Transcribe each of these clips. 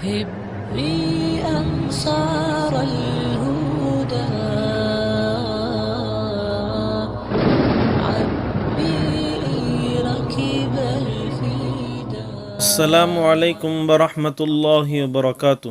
هبي أنصار الهدى عبي ركب الفدا. السلام علیکم ورحمۃ اللہ وبرکاتہ۔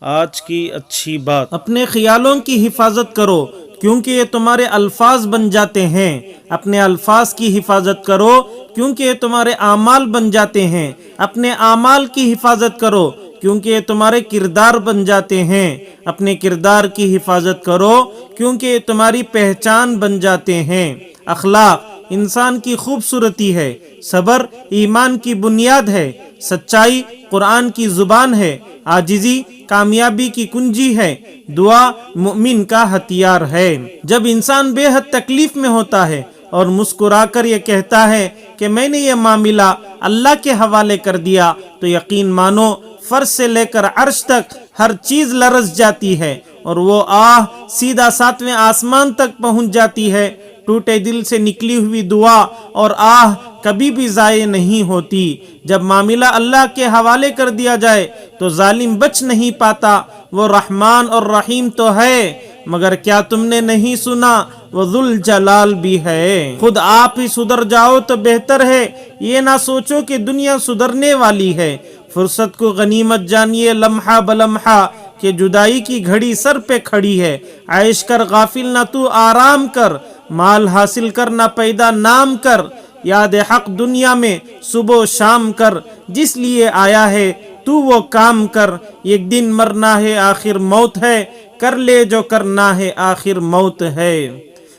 آج کی اچھی بات، اپنے خیالوں کی حفاظت کرو کیونکہ یہ تمہارے الفاظ بن جاتے ہیں۔ اپنے الفاظ کی حفاظت کرو کیونکہ یہ تمہارے اعمال بن جاتے ہیں۔ اپنے اعمال کی حفاظت کرو کیونکہ یہ تمہارے کردار بن جاتے ہیں۔ اپنے کردار کی حفاظت کرو کیونکہ یہ تمہاری پہچان بن جاتے ہیں۔ اخلاق انسان کی خوبصورتی ہے، صبر ایمان کی بنیاد ہے، سچائی قرآن کی زبان ہے، عاجزی کامیابی کی کنجی ہے، دعا مومن کا ہتھیار ہے۔ جب انسان بے حد تکلیف میں ہوتا ہے اور مسکرا کر یہ کہتا ہے کہ میں نے یہ معاملہ اللہ کے حوالے کر دیا، تو یقین مانو فرش سے لے کر عرش تک ہر چیز لرز جاتی ہے اور وہ آہ سیدھا 7ویں آسمان تک پہنچ جاتی ہے۔ ٹوٹے دل سے نکلی ہوئی دعا اور آہ کبھی بھی ضائع نہیں ہوتی۔ جب معاملہ اللہ کے حوالے کر دیا جائے تو ظالم بچ نہیں پاتا۔ وہ رحمان اور رحیم تو ہے، مگر کیا تم نے نہیں سنا وہ ذوالجلال بھی ہے۔ خود آپ ہی سدھر جاؤ تو بہتر ہے، یہ نہ سوچو کہ دنیا سدھرنے والی ہے۔ فرصت کو غنیمت جانیے لمحہ بلمحہ کہ جدائی کی گھڑی سر پہ کھڑی ہے۔ عیش کر غافل نہ تو آرام کر، مال حاصل کر نہ پیدا نام کر۔ یاد حق دنیا میں صبح و شام کر، جس لیے آیا ہے تو وہ کام کر۔ ایک دن مرنا ہے آخر موت ہے، کر لے جو کرنا ہے آخر موت ہے۔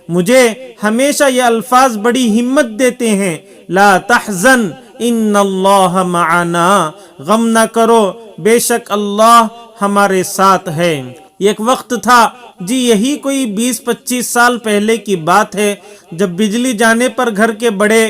مجھے ہمیشہ یہ الفاظ بڑی ہمت دیتے ہیں، لا تحزن ان اللہ معنا، غم نہ کرو بے شک اللہ ہمارے ساتھ ہے۔ ایک وقت تھا جی، یہی کوئی 20-25 سال پہلے کی بات ہے، جب بجلی جانے پر گھر کے بڑے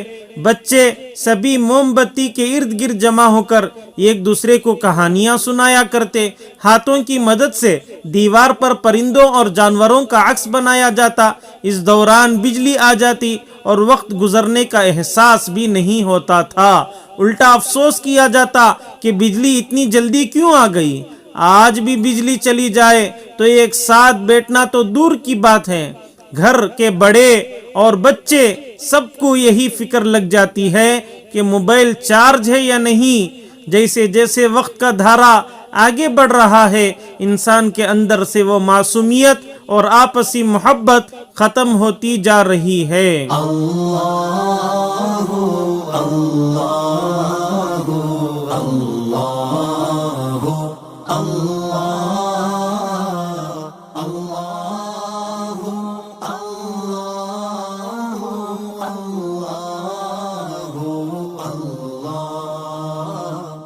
بچے سبھی موم بتی کے ارد گرد جمع ہو کر ایک دوسرے کو کہانیاں سنایا کرتے۔ ہاتھوں کی مدد سے دیوار پر پرندوں اور جانوروں کا عکس بنایا جاتا۔ اس دوران بجلی آ جاتی اور وقت گزرنے کا احساس بھی نہیں ہوتا تھا۔ الٹا افسوس کیا جاتا کہ بجلی اتنی جلدی کیوں آ گئی۔ آج بھی بجلی چلی جائے تو ایک ساتھ بیٹھنا تو دور کی بات ہے، گھر کے بڑے اور بچے سب کو یہی فکر لگ جاتی ہے کہ موبائل چارج ہے یا نہیں۔ جیسے جیسے وقت کا دھارا آگے بڑھ رہا ہے، انسان کے اندر سے وہ معصومیت اور آپسی محبت ختم ہوتی جا رہی ہے۔ اللہ اللہ اللہ